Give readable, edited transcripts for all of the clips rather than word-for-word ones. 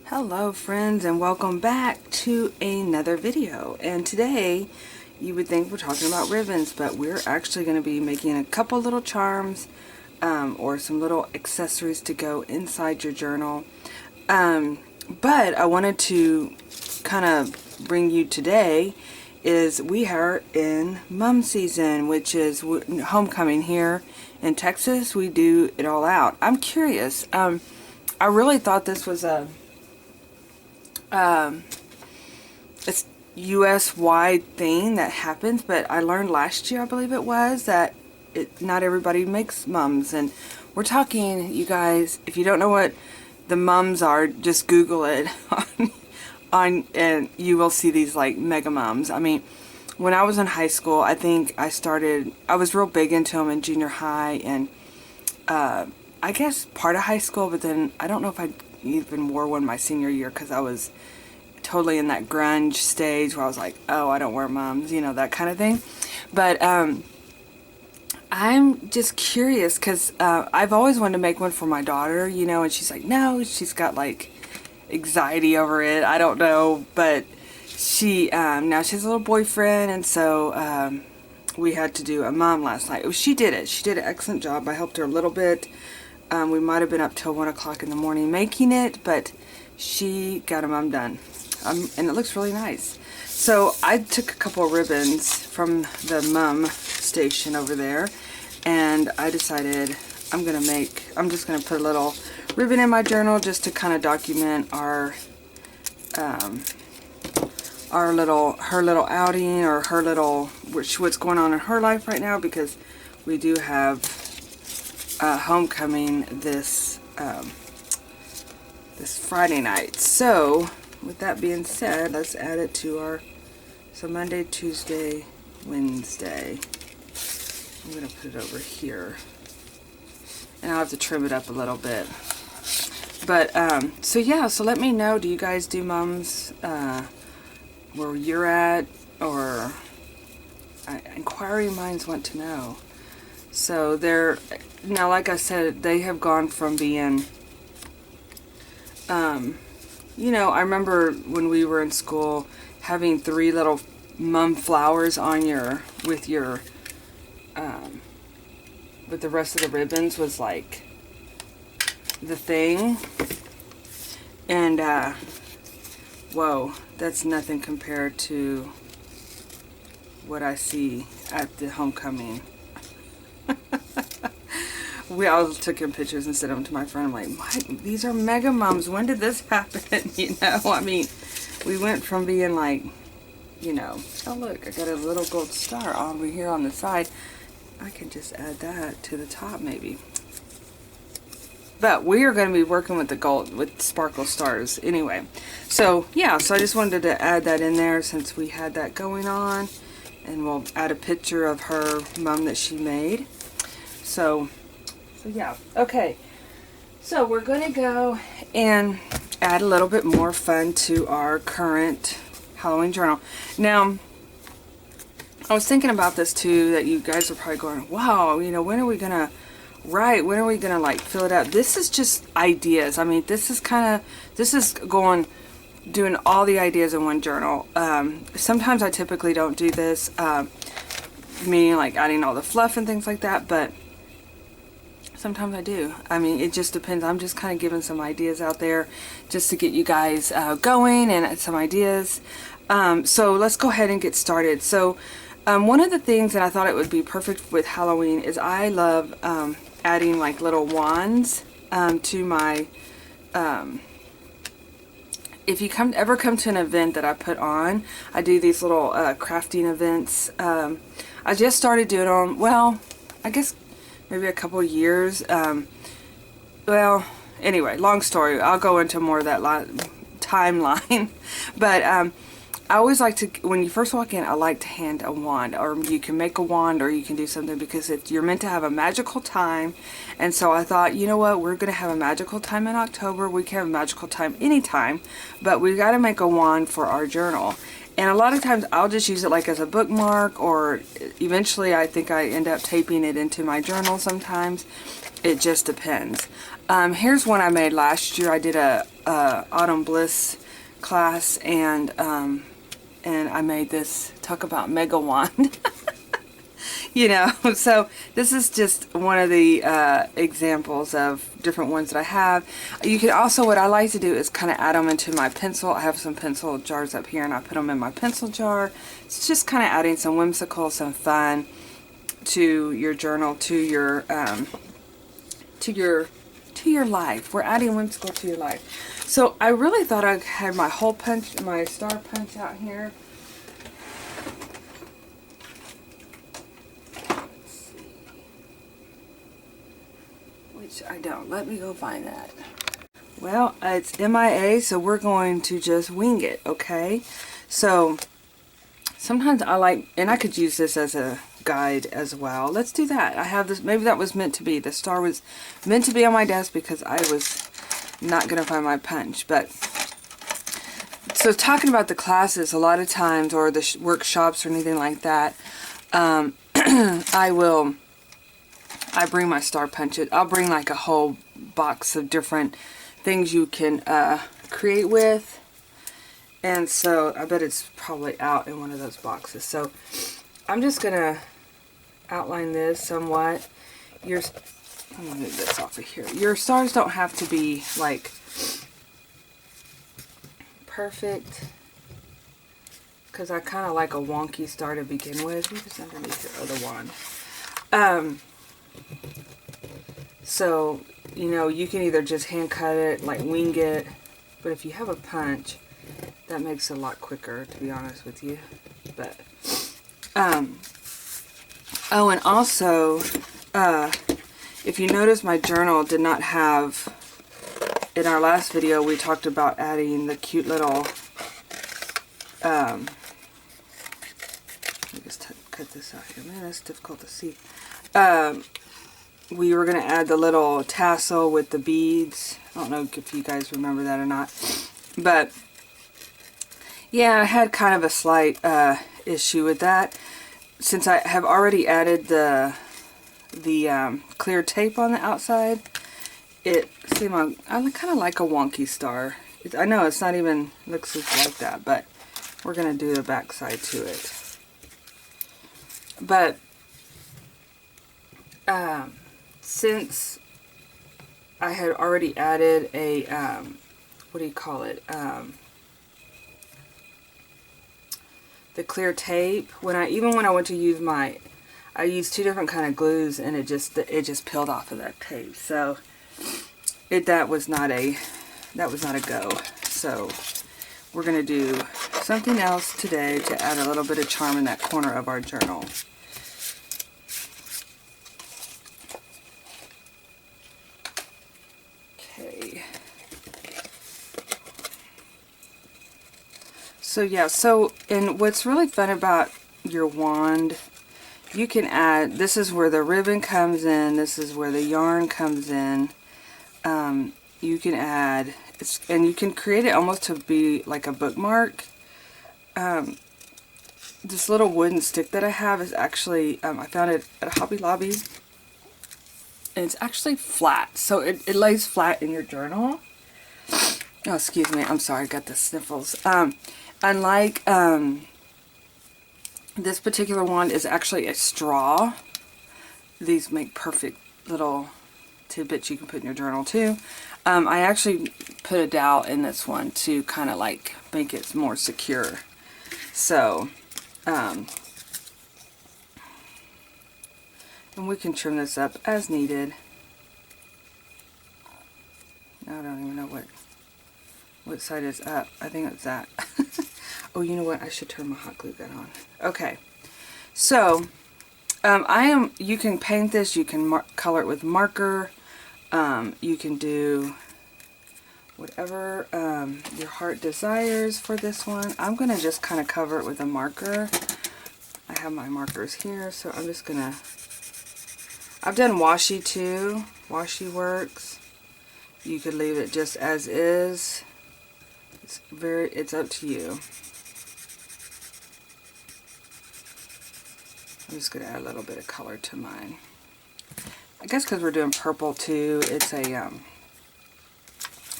Hello friends, and welcome back to another video. And today you would think we're talking about ribbons, but we're actually going to be making a couple little charms or some little accessories to go inside your journal. But I wanted to kind of bring you today is we are in mum season, which is homecoming here in Texas. We do it all out. I'm curious. I really thought this was a it's US wide thing that happens, but I learned last year, I believe it was, that not everybody makes mums. And we're talking, you guys, if you don't know what the mums are, just Google it on and you will see these like mega mums. I mean, when I was in high school, I think I was real big into them in junior high and I guess part of high school, but then I don't know if I even wore one my senior year because I was totally in that grunge stage where I was like, oh, I don't wear mums, you know, that kind of thing. But I'm just curious because I've always wanted to make one for my daughter, you know, and she's like, no, she's got like anxiety over it. I don't know, but she now she has a little boyfriend, and so we had to do a mum last night. She did it. She did an excellent job. I helped her a little bit. We might have been up till 1 o'clock in the morning making it, but she got a mum done. And it looks really nice. So I took a couple of ribbons from the mum station over there, and I decided I'm just going to put a little ribbon in my journal just to kind of document her little outing, or what's going on in her life right now, because we do have homecoming this Friday night. So with that being said, let's add it to so Monday, Tuesday, Wednesday. I'm gonna put it over here, and I'll have to trim it up a little bit. But so yeah, so let me know, do you guys do mums where you're at, or inquiring minds want to know. So now, like I said, they have gone from being, you know, I remember when we were in school having 3 little mum flowers on with the rest of the ribbons was like the thing. And, whoa, that's nothing compared to what I see at the homecoming. We all took in pictures and sent them to my friend. I'm like, what? These are mega mums. When did this happen? You know, I mean, we went from being like, you know, oh look, I got a little gold star over here on the side. I can just add that to the top maybe. But we are going to be working with the gold, with sparkle stars anyway. So yeah, so I just wanted to add that in there since we had that going on. And we'll add a picture of her mum that she made. So yeah, okay. So we're going to go and add a little bit more fun to our current Halloween journal. Now, I was thinking about this too, that you guys are probably going, wow, you know, when are we going to write? When are we going to like fill it out? This is just ideas. I mean, this is doing all the ideas in one journal. Sometimes I typically don't do this, meaning like adding all the fluff and things like that, but sometimes I do. I mean, it just depends. I'm just kind of giving some ideas out there just to get you guys going and some ideas. So let's go ahead and get started. So one of the things that I thought it would be perfect with Halloween is I love adding like little wands to my... if you ever come to an event that I put on, I do these little crafting events. I just started doing them, well, I guess maybe a couple years. Well, anyway, long story. I'll go into more of that timeline. But I always like to, when you first walk in, I like to hand a wand, or you can make a wand, or you can do something, because you're meant to have a magical time. And so I thought, you know what, we're going to have a magical time in October. We can have a magical time anytime, but we got to make a wand for our journal. And a lot of times I'll just use it like as a bookmark, or eventually I think I end up taping it into my journal sometimes. It just depends. Here's one I made last year. I did a Autumn Bliss class, and I made this, talk about mega wand. You know, so this is just one of the examples of different ones that I have. You can also, what I like to do is kind of add them into my pencil. I have some pencil jars up here, and I put them in my pencil jar. It's just kind of adding some whimsical, some fun to your journal, to your life. We're adding whimsical to your life. So I really thought I had my hole punch, my star punch out here. Which I don't. Let me go find that. Well, it's MIA, so we're going to just wing it, okay? So sometimes I like, and I could use this as a guide as well. Let's do that. I have this, maybe that was meant to be. The star was meant to be on my desk because I was not going to find my punch. But so talking about the classes, a lot of times, or the workshops or anything like that, I bring my star punches. I'll bring like a whole box of different things you can create with. And so I bet it's probably out in one of those boxes. So I'm just going to outline this somewhat. Let me move this off of here. Your stars don't have to be like perfect, because I kind of like a wonky star to begin with. What is underneath your other one? So, you know, you can either just hand cut it, like wing it, but if you have a punch, that makes it a lot quicker, to be honest with you. But, oh, and also, if you notice, my journal did not have, in our last video, we talked about adding the cute little, let me just cut this out here. Man, that's difficult to see. We were going to add the little tassel with the beads. I don't know if you guys remember that or not. But, yeah, I had kind of a slight issue with that. Since I have already added the clear tape on the outside, I kind of like a wonky star. I know it's not even, looks just like that, but we're going to do the back side to it. But, since I had already added a, what do you call it, the clear tape, even when I went to use I used two different kind of glues, and it just peeled off of that tape. So that was not a go. So we're gonna do something else today to add a little bit of charm in that corner of our journal. Okay. So yeah, and what's really fun about your wand, you can add, this is where the ribbon comes in, this is where the yarn comes in. You can add, and you can create it almost to be like a bookmark. This little wooden stick that I have is actually, I found it at Hobby Lobby. And it's actually flat, so it lays flat in your journal. Oh, excuse me, I'm sorry, I got the sniffles. Unlike this particular one is actually a straw. These make perfect little tidbits you can put in your journal too. I actually put a dowel in this one to kind of like make it more secure. So, and we can trim this up as needed. I don't even know what side is up. I think it's that. Oh, you know what? I should turn my hot glue gun on. Okay. So, you can paint this. You can color it with marker. You can do whatever your heart desires for this one. I'm going to just kind of cover it with a marker. I have my markers here, so I'm just going to... I've done washi too. Washi works. You could leave it just as is. It's up to you. I'm just going to add a little bit of color to mine. I guess because we're doing purple too, it's a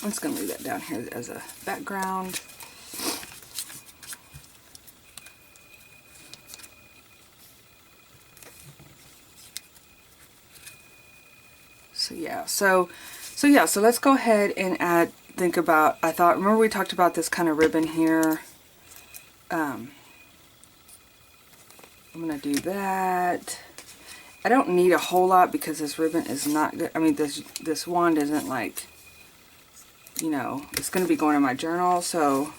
I'm just going to leave that down here as a background. So yeah, so let's go ahead and remember we talked about this kind of ribbon here. I'm going to do that. I don't need a whole lot because this ribbon is not good. I mean, this wand isn't like, you know, it's going to be going in my journal, so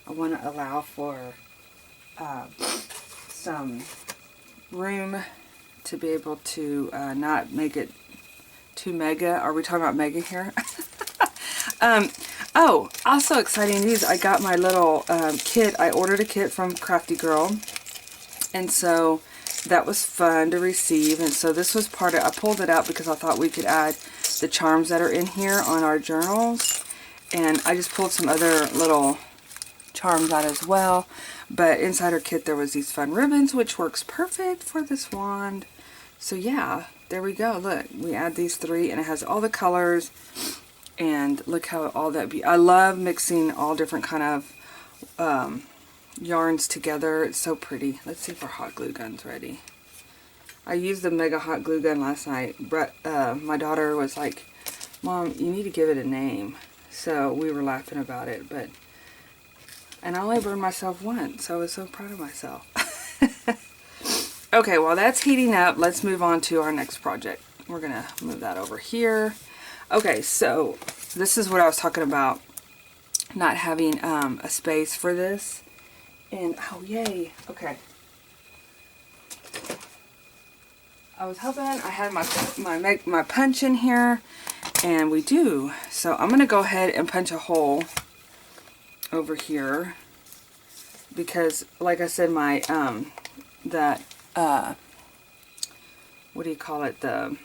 I want to allow for some room to be able to not make it too mega. Are we talking about mega here? Oh, also exciting news. I got my little kit. I ordered a kit from Crafty Girl, and so that was fun to receive. And so this was part of, I pulled it out because I thought we could add the charms that are in here on our journals. And I just pulled some other little charms out as well. But inside our kit there was these fun ribbons, which works perfect for this wand. So yeah, there we go. Look, we add these 3 and it has all the colors. And look how all that I love mixing all different kind of yarns together. It's so pretty. Let's see if our hot glue gun's ready. I used the mega hot glue gun last night, but my daughter was like, Mom, you need to give it a name. So we were laughing about it, and I only burned myself once, so I was so proud of myself. Okay, while that's heating up, let's move on to our next project. We're gonna move that over here. Okay, so this is what I was talking about, not having a space for this. And, oh yay, okay. I was hoping I had my punch in here, and we do. So I'm going to go ahead and punch a hole over here, because like I said, my, what do you call it, the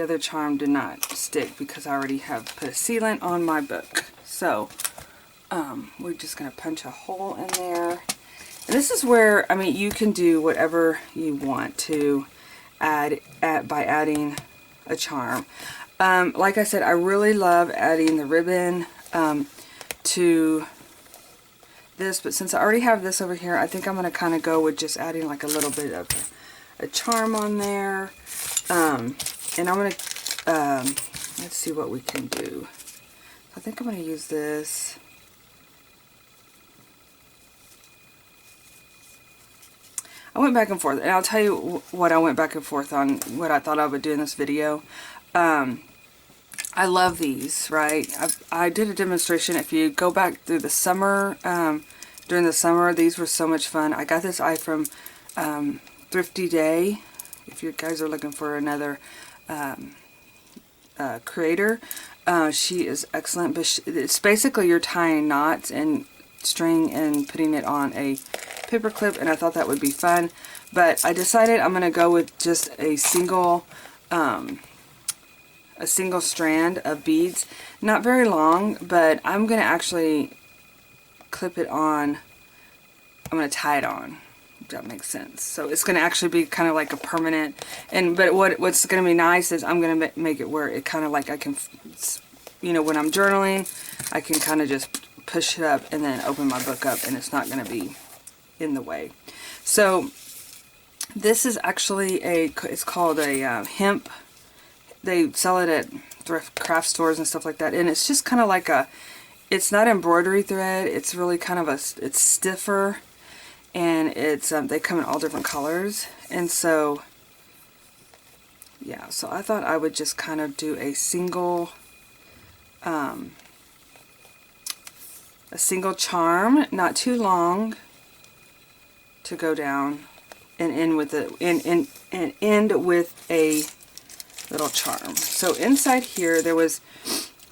other charm did not stick because I already have put a sealant on my book. So we're just going to punch a hole in there. And this is where, I mean, you can do whatever you want to add by adding a charm. Like I said, I really love adding the ribbon to this, but since I already have this over here, I think I'm going to kind of go with just adding like a little bit of a charm on there. And I'm going to, let's see what we can do. I think I'm going to use this. I went back and forth, and I'll tell you what I went back and forth on, what I thought I would do in this video. I love these, right? I did a demonstration. If you go back through the summer, during the summer, these were so much fun. I got this eye from Thrifty Day. If you guys are looking for another creator, she is excellent. But it's basically you're tying knots and string and putting it on a paper clip, and I thought that would be fun. But I decided I'm going to go with just a single strand of beads. Not very long, but I'm going to actually clip it on. I'm going to tie it on, if that makes sense. So it's going to actually be kind of like a permanent, but what's going to be nice is I'm going to make it where it kind of like I can, you know, when I'm journaling, I can kind of just push it up and then open my book up, and it's not going to be in the way. So this is actually it's called a hemp. They sell it at thrift craft stores and stuff like that, and it's just kind of like it's not embroidery thread, it's really kind of it's stiffer, and it's they come in all different colors. And so yeah, so I thought I would just kind of do a single charm, not too long, to go down and end with a little charm. So inside here there was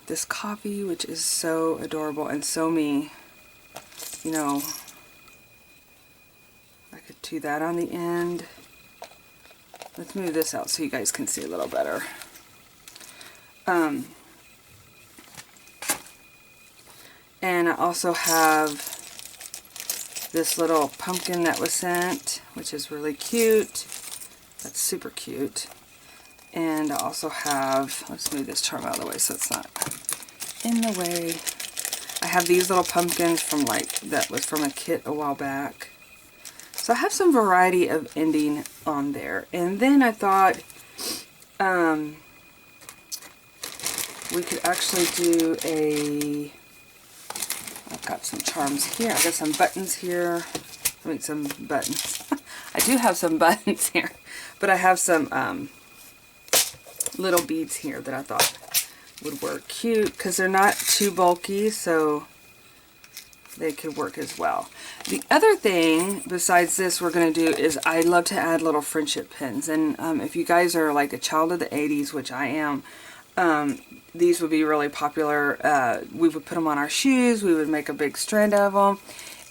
this coffee, which is so adorable and so me. You know, I could do that on the end. Let's move this out so you guys can see a little better. And I also have this little pumpkin that was sent, which is really cute. That's super cute. And I also have, let's move this charm out of the way so it's not in the way. I have these little pumpkins from that was from a kit a while back. So I have some variety of ending on there. And then I thought we could actually do I've got some charms here. I've got some buttons here. I mean, some buttons. I do have some buttons here. But I have some little beads here that I thought would work cute because they're not too bulky, so they could work as well. The other thing besides this we're going to do is I love to add little friendship pins. And if you guys are like a child of the 80s, which I am, these would be really popular. We would put them on our shoes. We would make a big strand of them.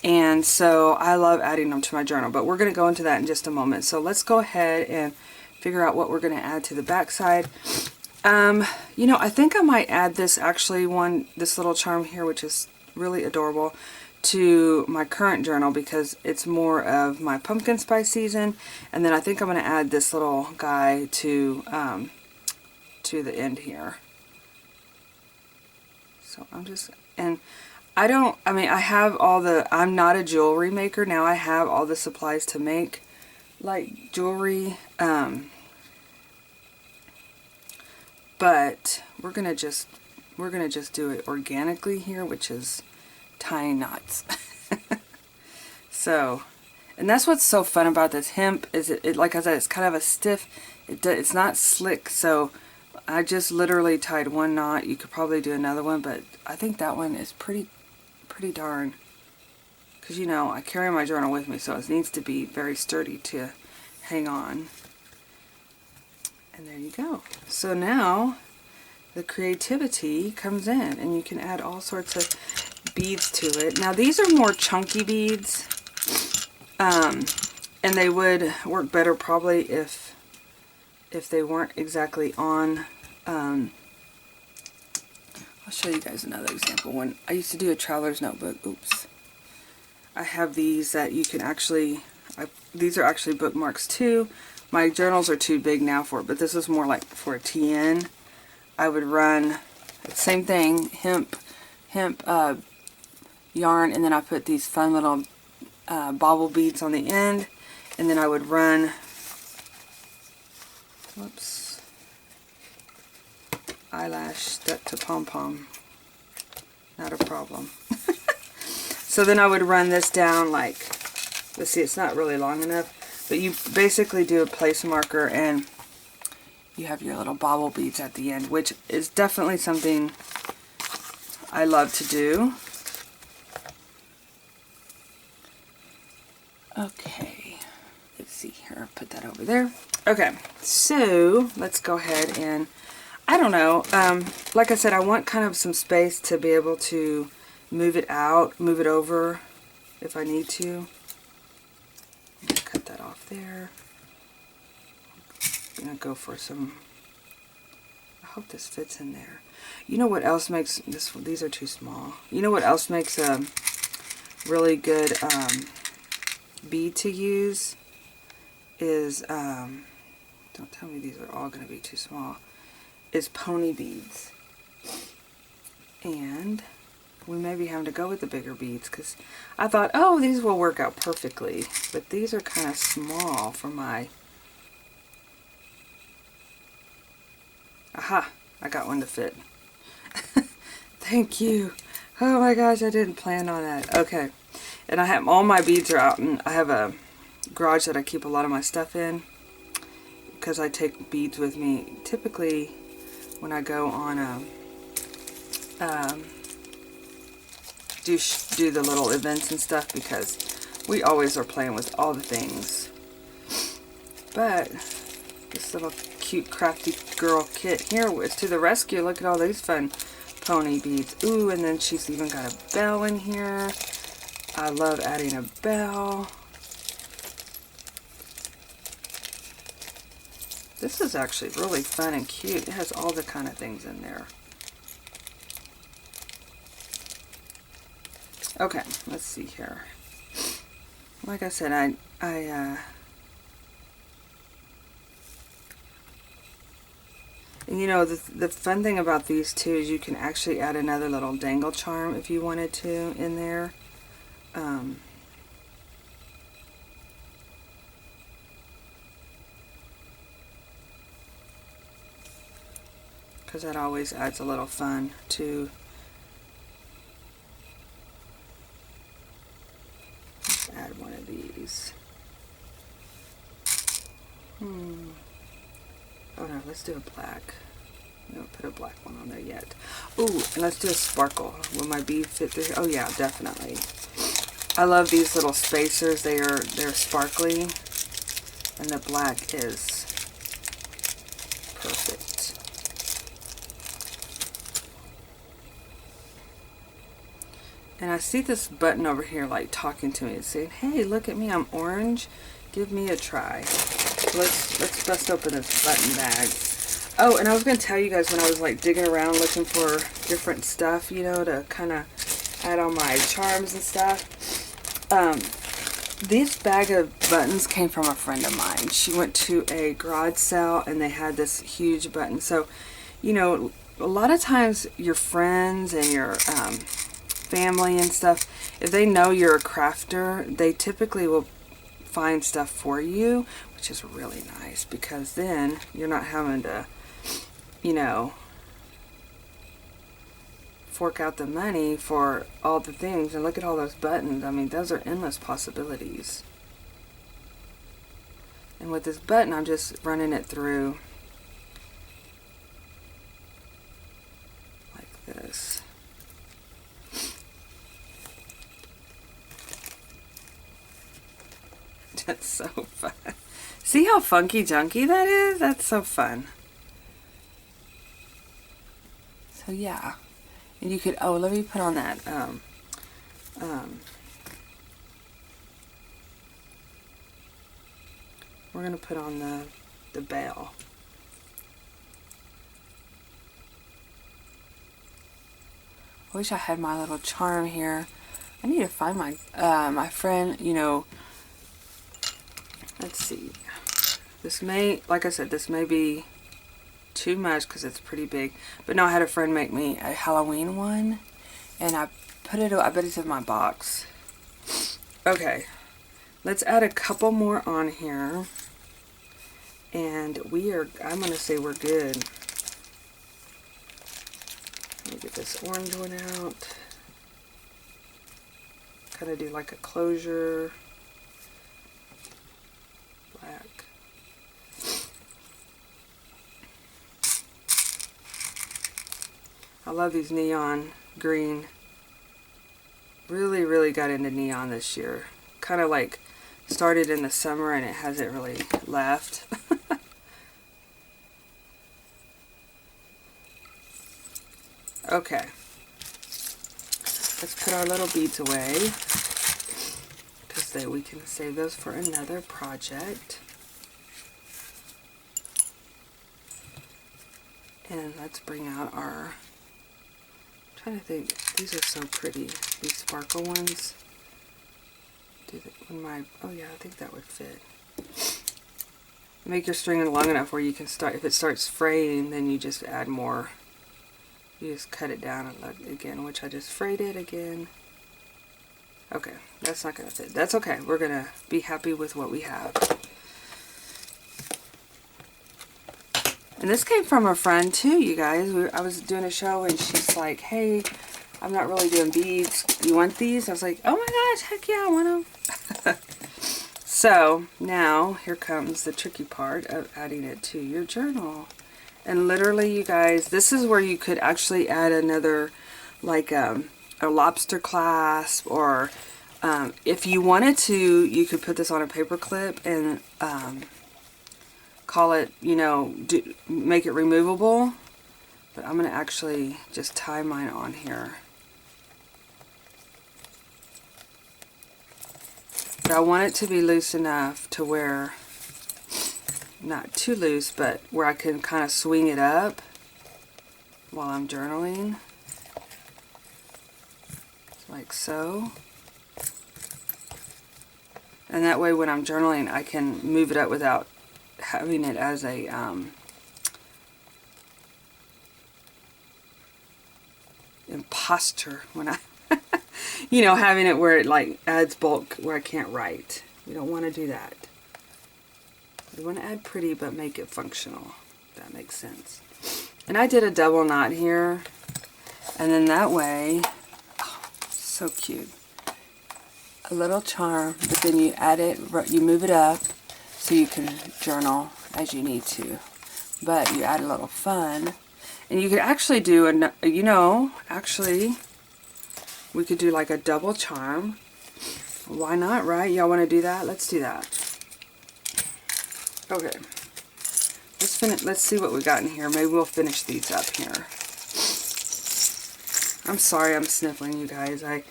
And so I love adding them to my journal. But we're going to go into that in just a moment. So let's go ahead and figure out what we're going to add to the back side. You know, I think I might add this this little charm here, which is really adorable, to my current journal because it's more of my pumpkin spice season. And then I think I'm going to add this little guy to the end here. So I have I'm not a jewelry maker. Now I have all the supplies to make like jewelry. But we're gonna just do it organically here, which is tying knots. So, and that's what's so fun about this hemp is it like I said, it's kind of a stiff. It's not slick. So I just literally tied one knot. You could probably do another one, but I think that one is pretty darn. Because you know I carry my journal with me, so it needs to be very sturdy to hang on. And there you go. So now the creativity comes in and you can add all sorts of beads to it. Now these are more chunky beads, and they would work better probably if they weren't exactly on. I'll show you guys another example. When I used to do a traveler's notebook, oops, I have these that you can actually, these are actually bookmarks too. My journals are too big now for it, but this is more like for a TN. I would run, same thing, hemp yarn, and then I put these fun little bobble beads on the end, and then I would run, whoops, eyelash stuck to pom-pom, not a problem. So then I would run this down like, let's see, it's not really long enough, but you basically do a place marker and you have your little bobble beads at the end, which is definitely something I love to do. Okay, let's see here, put that over there. Okay, so let's go ahead and, I don't know, like I said, I want kind of some space to be able to move it out, move it over if I need to. Cut that off there. I'm going to go for some, I hope this fits in there. You know what else makes, these are too small. You know what else makes a really good bead to use is, don't tell me these are all going to be too small, is pony beads. And we may be having to go with the bigger beads because I thought, oh, these will work out perfectly. But these are kind of small for my... Aha! I got one to fit. Thank you. Oh my gosh, I didn't plan on that. Okay. And I have all my beads are out, and I have a garage that I keep a lot of my stuff in because I take beads with me typically when I go on a do the little events and stuff, because we always are playing with all the things. But this little cute crafty girl kit here is to the rescue. Look at all these fun pony beads. Ooh, and then she's even got a bell in here. I love adding a bell. This is actually really fun and cute. It has all the kind of things in there. Okay, let's see here. Like I said, And you know, the fun thing about these two is you can actually add another little dangle charm if you wanted to in there. Because that always adds a little fun to. Let's add one of these. Oh no, let's do a black. No, put a black one on there yet. Ooh, and let's do a sparkle. Will my bead fit through? Oh yeah, definitely. I love these little spacers. They're sparkly, and the black is perfect. And I see this button over here like talking to me. It's saying, hey, look at me, I'm orange. Give me a try. So let's bust open this button bag. Oh, and I was going to tell you guys when I was like digging around looking for different stuff, you know, to kind of add on my charms and stuff. This bag of buttons came from a friend of mine. She went to a garage sale and they had this huge button. So, you know, a lot of times your friends and your family and stuff, if they know you're a crafter, they typically will find stuff for you, which is really nice because then you're not having to, you know, fork out the money for all the things. And look at all those buttons. I mean, those are endless possibilities. And with this button, I'm just running it through like this. That's so fun. See how funky junky that is? That's so fun. So yeah. And you could, oh, let me put on that, we're going to put on the bell. I wish I had my little charm here. I need to find my, my friend, you know, let's see. This may, like I said, this may be too much because it's pretty big. But no, I had a friend make me a Halloween one. And I put it, I bet it's in my box. Okay. Let's add a couple more on here. And we are, I'm going to say we're good. Let me get this orange one out. Kind of do like a closure. Black. I love these neon green. Really, really got into neon this year. Kind of like started in the summer and it hasn't really left. Okay. Let's put our little beads away because we can save those for another project. And let's bring out our, I'm trying to think, these are so pretty, these sparkle ones. Oh yeah, I think that would fit. Make your string long enough where you can start, if it starts fraying, then you just add more. You just cut it down again, which I just frayed it again. Okay, that's not going to fit. That's okay. We're going to be happy with what we have. And this came from a friend too, you guys. I was doing a show and she's like, hey, I'm not really doing beads. You want these? I was like, oh my gosh, heck yeah, I want them. So now here comes the tricky part of adding it to your journal. And literally, you guys, this is where you could actually add another, like a lobster clasp, or if you wanted to, you could put this on a paper clip and call it, you know, make it removable. But I'm going to actually just tie mine on here. But I want it to be loose enough to where, not too loose, but where I can kind of swing it up while I'm journaling. Like so. And that way when I'm journaling, I can move it up without having it as a imposter when I, you know, having it where it like adds bulk where I can't write. We don't want to do that. We want to add pretty but make it functional. If that makes sense. And I did a double knot here, and then that way, oh, so cute. A little charm, but then you add it, you move it up so you can journal as you need to. But you add a little fun, and you could actually do a, you know, actually, we could do like a double charm. Why not, right? Y'all want to do that? Let's do that. Okay. Let's see what we got in here. Maybe we'll finish these up here. I'm sorry I'm sniffling, you guys. I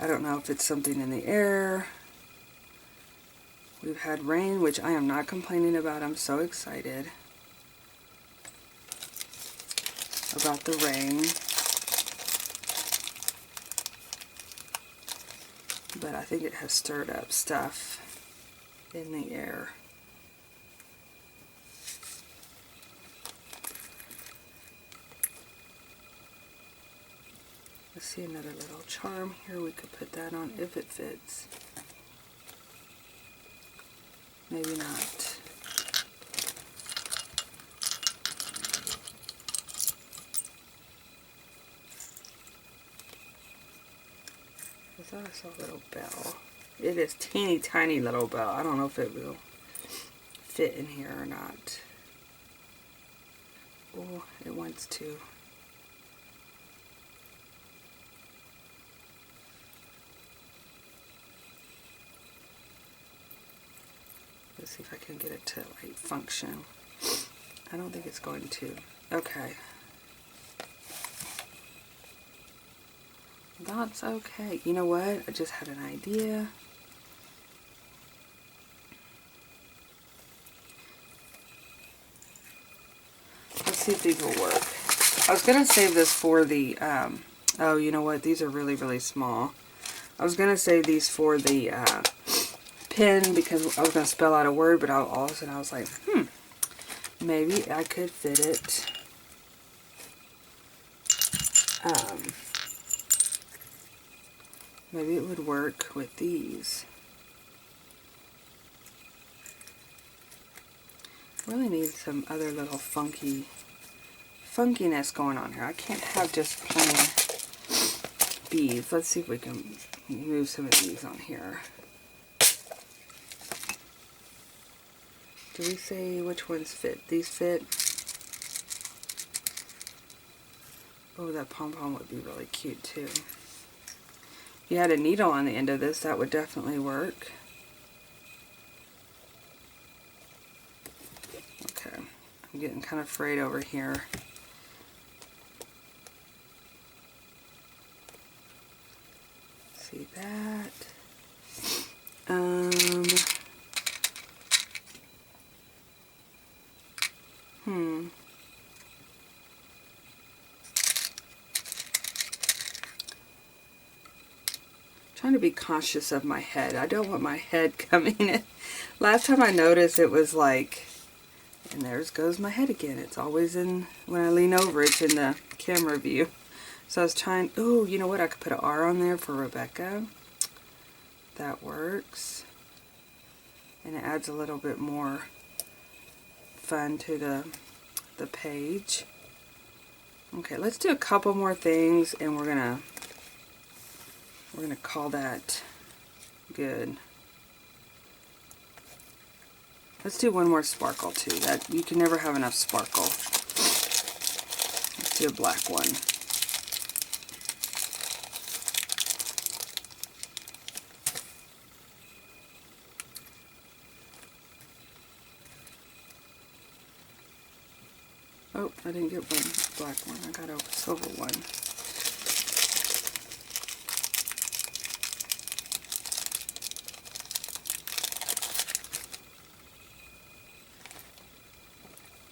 don't know if it's something in the air. We've had rain, which I am not complaining about. I'm so excited about the rain. But I think it has stirred up stuff in the air. Let's see another little charm here. We could put that on if it fits. Maybe not. I thought I saw a little bell. It is teeny tiny little bell. I don't know if it will fit in here or not. Oh, it wants to. Let's see if I can get it to like function. I don't think it's going to. Okay. That's okay. You know what? I just had an idea. Let's see if these will work. I was going to save this for the, oh, you know what? These are really, really small. I was going to save these for the pen because I was going to spell out a word, but all of a sudden I was like, maybe I could fit it. Maybe it would work with these. Really need some other little funkiness going on here. I can't have just plain beads. Let's see if we can move some of these on here. Do we say which ones fit? These fit? Oh, that pom-pom would be really cute too. If you had a needle on the end of this, that would definitely work. Okay, I'm getting kind of frayed over here. See that? Trying to be conscious of my head. I don't want my head coming in. Last time I noticed it was like, and there goes my head again. It's always in, when I lean over, it's in the camera view. So I was trying, oh, you know what? I could put an R on there for Rebecca. That works. And it adds a little bit more fun to the page. Okay, let's do a couple more things and we're gonna call that good. Let's do one more sparkle too. That you can never have enough sparkle. Let's do a black one. Oh, I didn't get one black one. I got a silver one.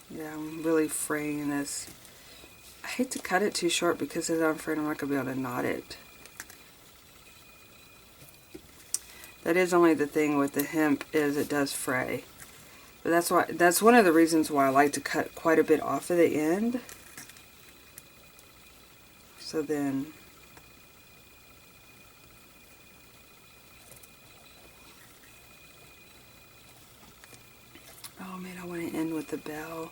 Yeah, I'm really fraying this. I hate to cut it too short because I'm afraid I'm not going to be able to knot it. That is only the thing with the hemp, is it does fray. But that's one of the reasons why I like to cut quite a bit off of the end. So then with the bell.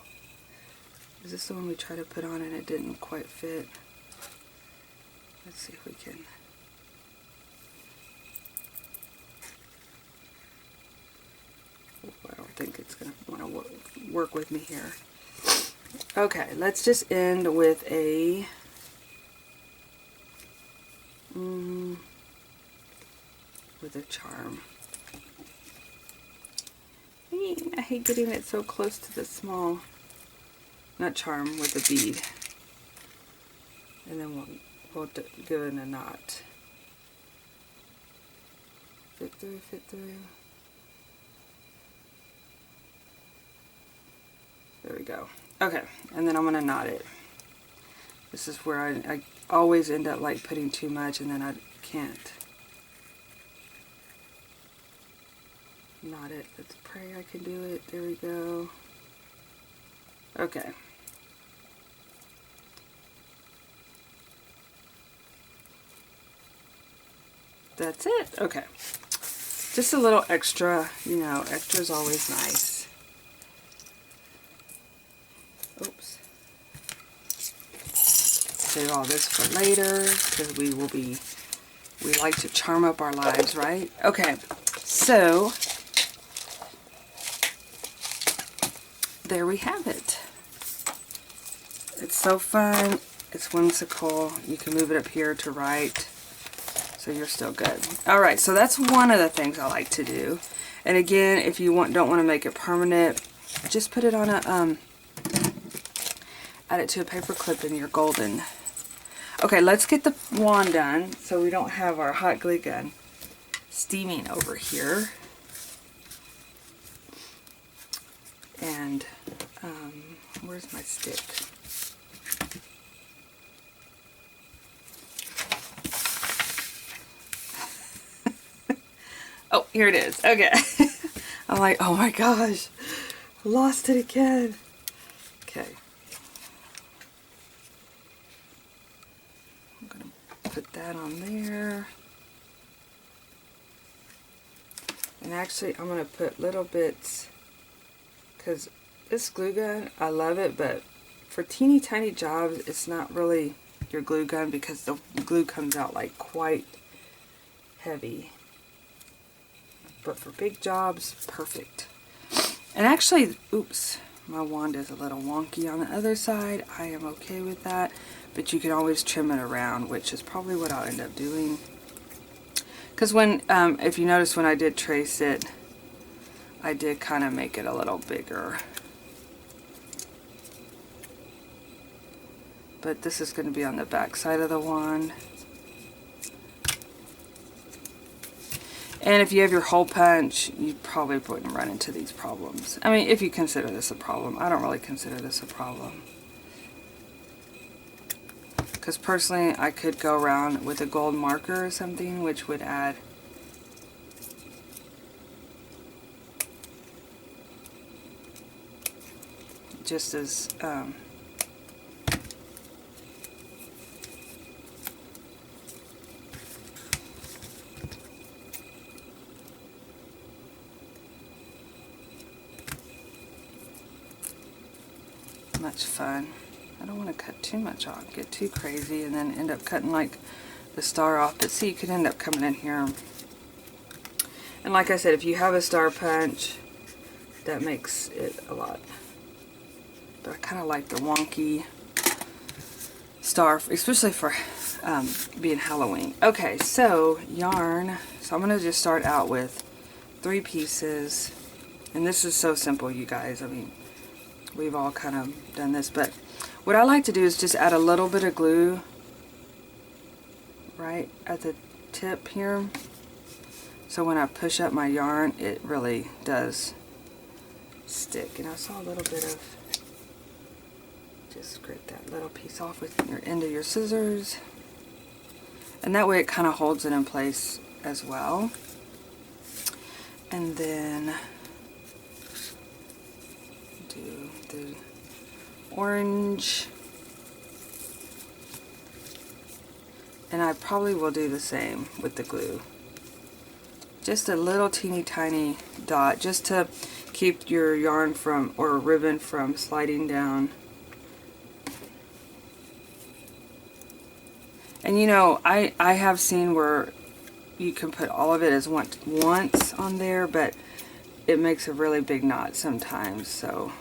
Is this the one we tried to put on and it didn't quite fit? Let's see if we can. I don't think it's going to want to work with me here. Okay, let's just end with a charm. I hate getting it so close to the small, not charm, with a bead. And then we'll give it a knot. Fit through, fit through. There we go. Okay, and then I'm gonna knot it. This is where I always end up like putting too much and then I can't knot it. Let's pray I can do it. There we go. Okay. That's it. Okay. Just a little extra, you know, extra is always nice. Oops. Save all this for later because we like to charm up our lives, right? Okay. So there we have it. It's so fun. It's whimsical. You can move it up here to write. So you're still good. Alright, so that's one of the things I like to do. And again, if you don't want to make it permanent, just put it on a, add it to a paper clip and you're golden. Okay, let's get the wand done so we don't have our hot glue gun steaming over here. And, where's my stick? Oh, here it is. Okay. I'm like, oh my gosh, lost it again. Okay. I'm going to put that on there. And actually, I'm going to put little bits, because this glue gun, I love it, but for teeny tiny jobs, it's not really your glue gun because the glue comes out like quite heavy. But for big jobs, perfect. And actually, oops, my wand is a little wonky on the other side. I am okay with that, but you can always trim it around, which is probably what I'll end up doing. Because when, if you notice when I did trace it, I did kind of make it a little bigger. But this is going to be on the back side of the wand. And if you have your hole punch, you probably wouldn't run into these problems. I mean, if you consider this a problem. I don't really consider this a problem. Because personally, I could go around with a gold marker or something, which would add just as much fun. I don't want to cut too much off, get too crazy, and then end up cutting like the star off. But see, you could end up coming in here. And like I said, if you have a star punch, that makes it a lot. But I kind of like the wonky star, especially for being Halloween. Okay, so yarn. So I'm going to just start out with 3 pieces. And this is so simple, you guys. I mean, we've all kind of done this, but what I like to do is just add a little bit of glue right at the tip here. So when I push up my yarn, it really does stick. And I saw a little bit of, just scrape that little piece off with your end of your scissors. And that way it kind of holds it in place as well. And then do the orange, and I probably will do the same with the glue. Just a little teeny tiny dot just to keep your yarn from, or ribbon from sliding down. And you know, I have seen where you can put all of it as once on there, but it makes a really big knot sometimes, so.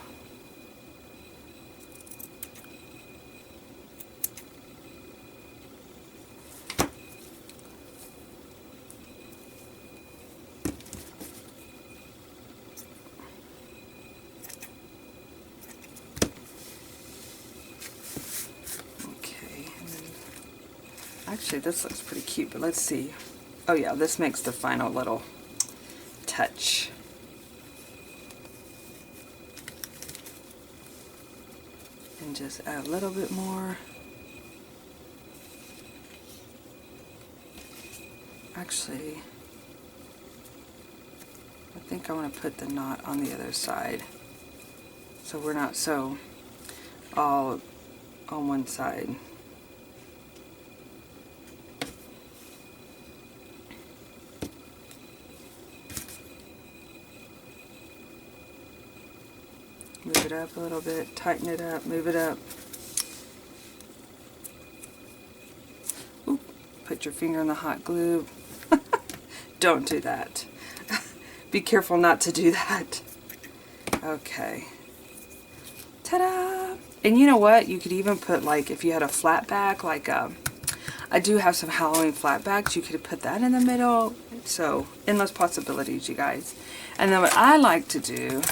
Actually, this looks pretty cute, but let's see. Oh yeah, this makes the final little touch. And just add a little bit more. Actually, I think I want to put the knot on the other side, so we're not so all on one side. Move it up a little bit, tighten it up, move it up. Ooh, put your finger in the hot glue. Don't do that. Be careful not to do that. Okay. Ta-da! And you know what? You could even put, like, if you had a flat back, like I do have some Halloween flat backs, you could put that in the middle. So, endless possibilities, you guys. And then what I like to do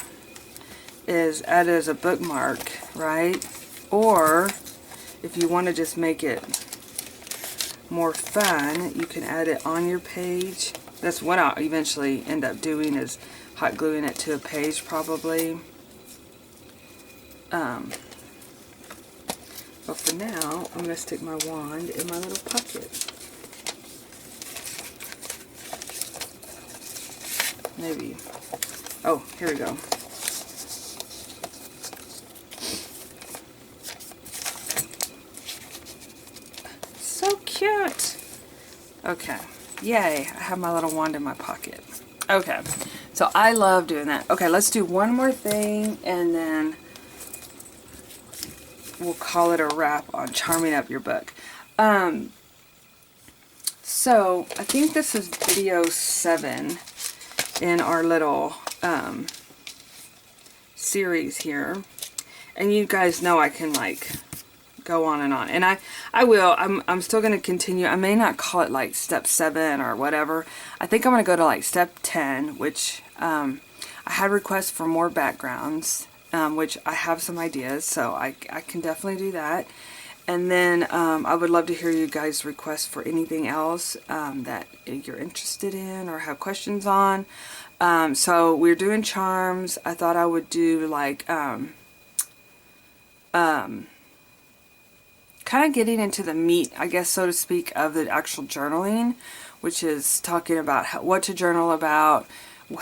is add it as a bookmark, right? Or if you want to just make it more fun, you can add it on your page. That's what I'll eventually end up doing, is hot gluing it to a page probably. But for now, I'm going to stick my wand in my little pocket. Maybe. Oh, here we go. So cute. Okay. Yay. I have my little wand in my pocket. Okay. So I love doing that. Okay, let's do one more thing and then we'll call it a wrap on charming up your book. So I think this is video 7 in our little series here. And you guys know I can like go on and on, and I will. I'm still going to continue. I may not call it like step 7 or whatever. I think I'm going to go to like step 10, which I had requests for more backgrounds, which I have some ideas, so I can definitely do that. And then I would love to hear you guys' requests for anything else that you're interested in or have questions on. So we're doing charms. I thought I would do like kind of getting into the meat, I guess, so to speak, of the actual journaling, which is talking about what to journal about,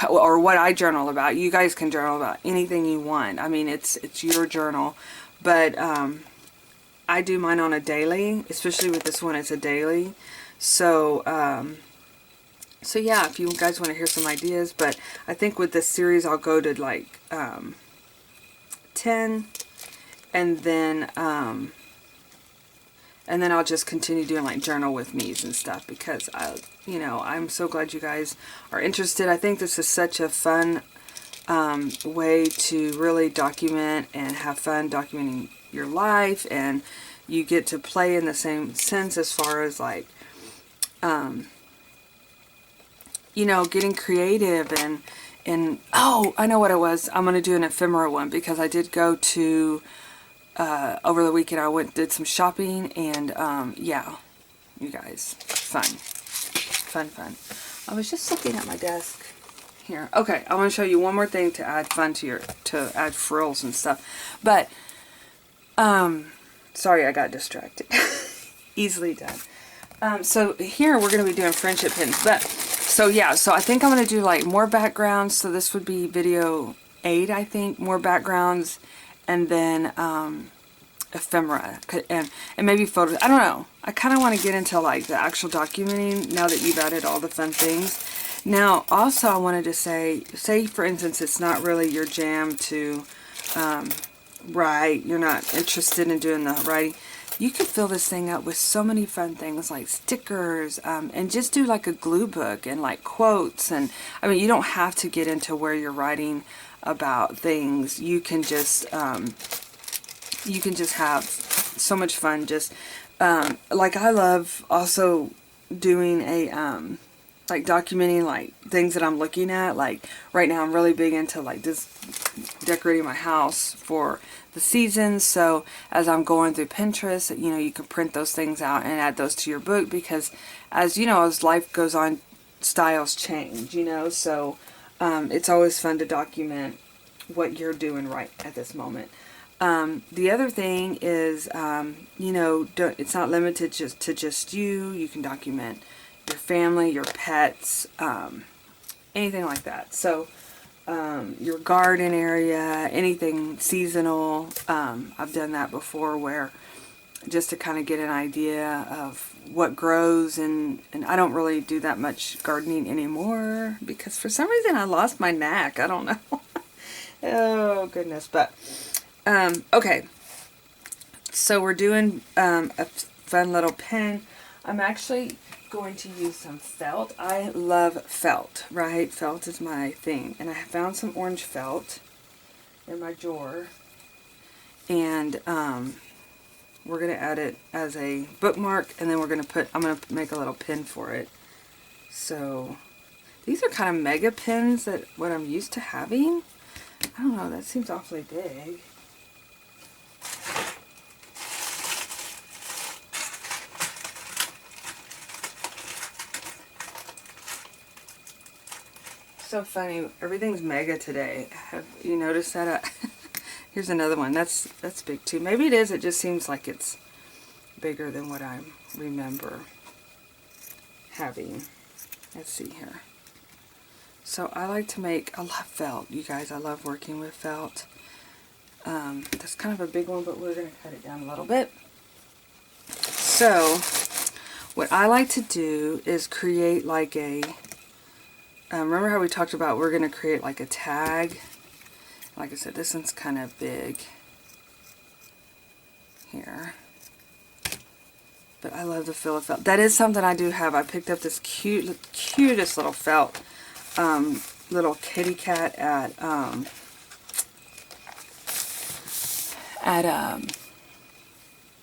or what I journal about. You guys can journal about anything you want. I mean, it's your journal, but I do mine on a daily, especially with this one, it's a daily. So, so yeah, if you guys want to hear some ideas, but I think with this series, I'll go to like 10, and then I'll just continue doing like journal with me's and stuff, because you know, I'm so glad you guys are interested. I think this is such a fun way to really document and have fun documenting your life, and you get to play in the same sense as far as like you know, getting creative and oh, I know what it was. I'm going to do an ephemera one, because I did go to over the weekend. I did some shopping, and yeah, you guys, fun. I was just looking at my desk here. Okay, I want to show you one more thing to add fun to add frills and stuff. But sorry, I got distracted. Easily done. So here we're going to be doing friendship pins. But so yeah, so I think I'm going to do like more backgrounds. So this would be video 8, I think, more backgrounds, and then ephemera and maybe photos. I don't know. I kind of want to get into like the actual documenting now that you've added all the fun things. Now, also I wanted to say for instance, it's not really your jam to write, you're not interested in doing the writing, you could fill this thing up with so many fun things like stickers, and just do like a glue book and like quotes. And I mean, you don't have to get into where you're writing about things. You can just have so much fun. Just like I love also doing a like documenting like things that I'm looking at. Like right now I'm really big into like just decorating my house for the seasons. So as I'm going through Pinterest, you know, you can print those things out and add those to your book, because as you know, as life goes on, styles change, you know. So it's always fun to document what you're doing right at this moment. The other thing is, you know, it's not limited to just you. You can document your family, your pets, anything like that. So your garden area, anything seasonal. I've done that before, where just to kind of get an idea of what grows, and I don't really do that much gardening anymore because for some reason I lost my knack. I don't know. Oh goodness. But okay, so we're doing a fun little pen. I'm actually going to use some felt. I love felt, right? Felt is my thing. And I found some orange felt in my drawer. And we're going to add it as a bookmark, and then I'm going to make a little pin for it. So these are kind of mega pins that what I'm used to having. I don't know, that seems awfully big. So funny, everything's mega today. Have you noticed that? Here's another one. That's big too. Maybe it is. It just seems like it's bigger than what I remember having. Let's see here. So I like to make, I love felt, you guys. I love working with felt. That's kind of a big one, but we're going to cut it down a little bit. So what I like to do is create like a, remember how we talked about we're going to create like a tag? Like I said, this one's kind of big here. But I love the feel of felt. That is something I do have. I picked up this cutest little felt, little kitty cat at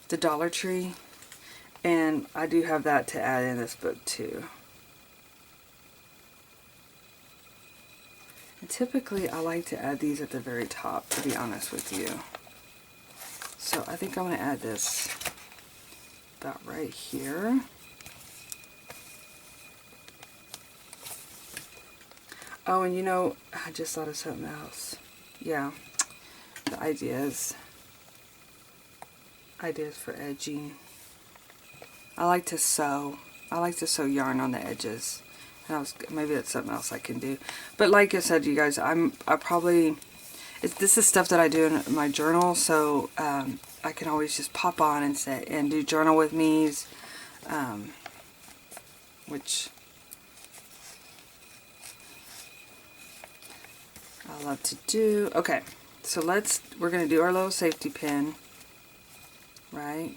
the Dollar Tree. And I do have that to add in this book too. And typically I like to add these at the very top, to be honest with you. So I think I'm going to add this about right here. Oh, and you know, I just thought of something else. Yeah, the ideas for edging. I like to sew. I like to sew yarn on the edges. And maybe that's something else I can do. But like I said, you guys, this is stuff that I do in my journal, so I can always just pop on and do journal with me's, which I love to do. Okay, so we're going to do our little safety pin, right?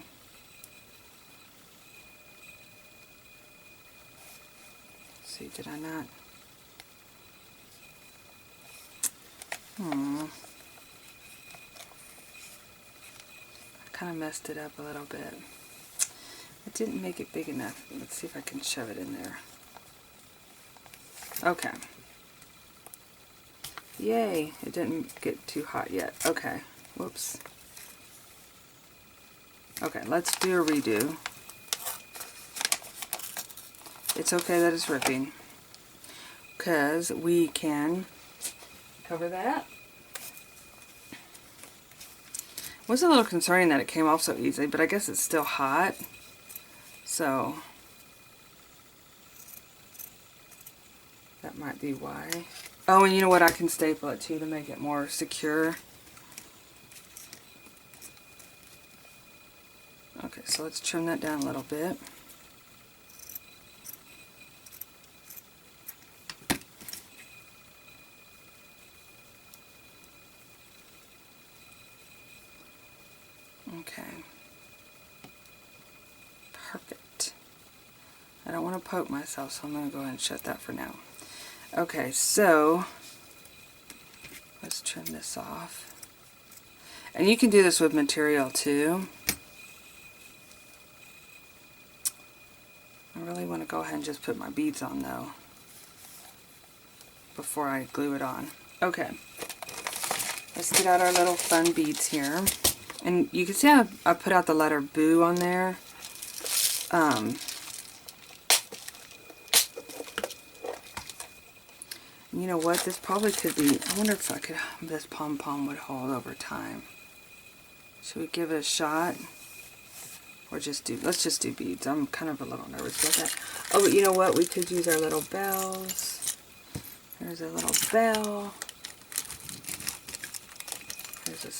Let's see, did I not? I kind of messed it up a little bit. I didn't make it big enough. Let's see if I can shove it in there. Okay. Yay, it didn't get too hot yet. Okay, whoops. Okay, let's do a redo. It's okay that it's ripping, because we can cover that. It was a little concerning that it came off so easily, but I guess it's still hot. So that might be why. Oh, and you know what? I can staple it too to make it more secure. Okay, so let's trim that down a little bit. don't want to poke myself, so I'm going to go ahead and shut that for now. Okay, so let's trim this off. And you can do this with material too. I really want to go ahead and just put my beads on though, before I glue it on. Okay, let's get out our little fun beads here. And you can see I put out the letter Boo on there. You know what? This probably could be, I wonder if this pom-pom would hold over time. Should we give it a shot? Or let's just do beads. I'm kind of a little nervous about that. Oh, but you know what? We could use our little bells. There's a little bell. There's a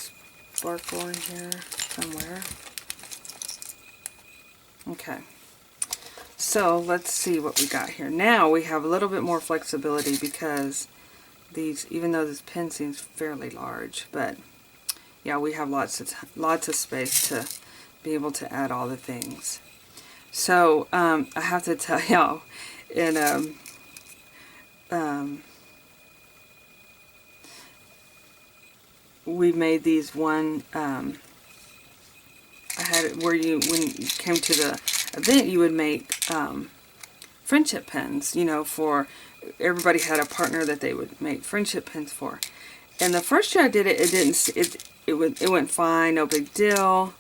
sparkle in here somewhere. Okay. So let's see what we got here. Now we have a little bit more flexibility because these, even though this pen seems fairly large, but yeah, we have lots of space to be able to add all the things. So I have to tell y'all, we made these one. I had it where when you came to the event, you would make friendship pens. You know, for everybody had a partner that they would make friendship pens for. And the first year I did it, it went fine, no big deal.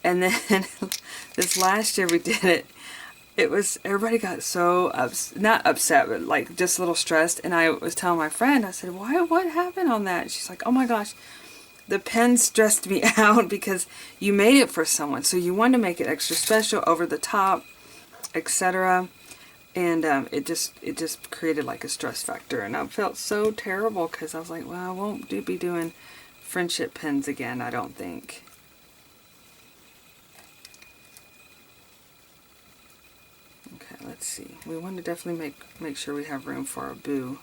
And then this last year we did it. Everybody got so not upset, but like just a little stressed. And I was telling my friend, I said, what happened on that? She's like, oh my gosh, the pen stressed me out because you made it for someone. So you wanted to make it extra special, over the top, etc. And it just created like a stress factor. And I felt so terrible because I was like, well, I won't be doing friendship pens again, I don't think. Okay, let's see. We want to definitely make sure we have room for our Boo.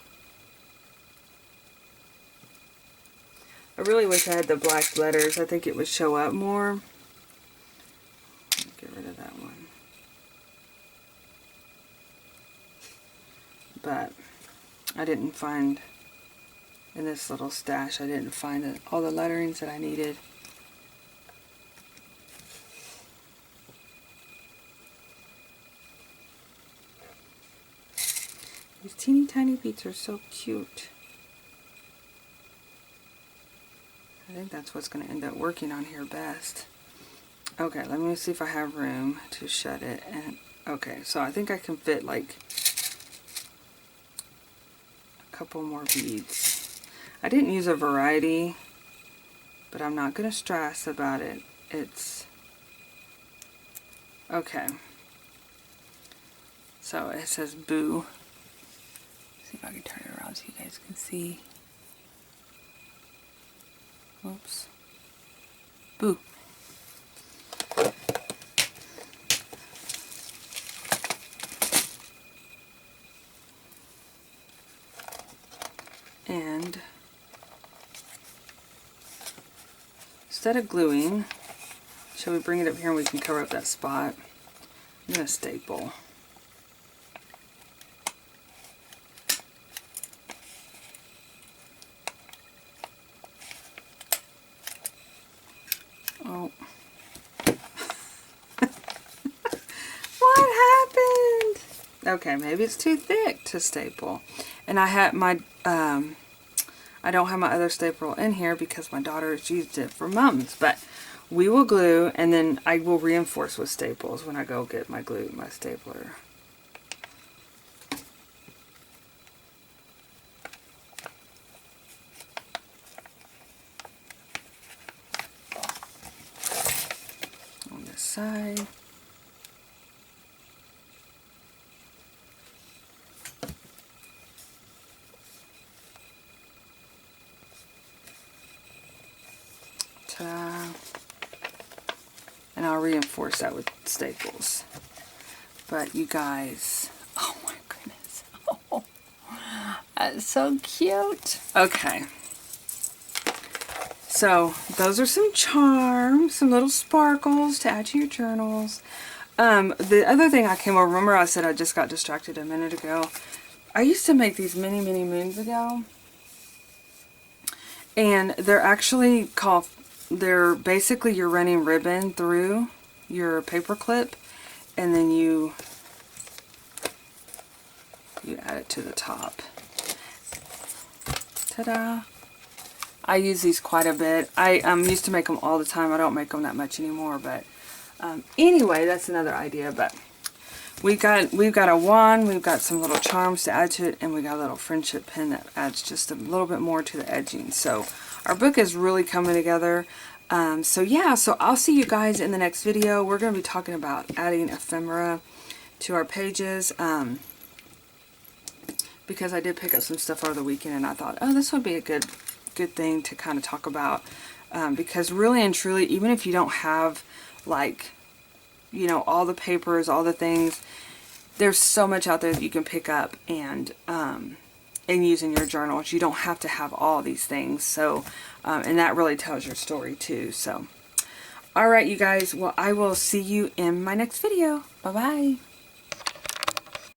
I really wish I had the black letters. I think it would show up more. Get rid of that one. But I didn't find, in this little stash, I didn't find all the letterings that I needed. These teeny tiny beads are so cute. I think that's what's going to end up working on here best. Okay, let me see if I have room to shut it. And okay, so I think I can fit like a couple more beads. I didn't use a variety, but I'm not going to stress about it. It's okay. So it says Boo. See if I can turn it around so you guys can see. Oops. Boo. And instead of gluing, shall we bring it up here and we can cover up that spot? I'm going to staple. Oh. What happened? Okay, maybe it's too thick to staple. And I had my, I don't have my other staple in here because my daughter's used it for mums. But we will glue and then I will reinforce with staples when I go get my stapler. On this side. Ta-da. And I'll reinforce that with staples. But you guys, oh my goodness. Oh, that's so cute. Okay. So those are some charms, some little sparkles to add to your journals. The other thing I came over, remember I said I just got distracted a minute ago. I used to make these many moons ago. And they're actually called, they're basically you're running ribbon through your paper clip, and then you add it to the top. Ta-da! I use these quite a bit. I used to make them all the time. I don't make them that much anymore, but anyway, that's another idea. But we've got a wand, we've got some little charms to add to it, and we got a little friendship pin that adds just a little bit more to the edging. So our book is really coming together. So yeah, so I'll see you guys in the next video. We're going to be talking about adding ephemera to our pages. Because I did pick up some stuff over the weekend, and I thought, oh, this would be a good thing to kind of talk about. Because really and truly, even if you don't have, like, you know, all the papers, all the things, there's so much out there that you can pick up and use in your journals. You don't have to have all these things. So, and that really tells your story too. So, alright you guys, well, I will see you in my next video. Bye-bye.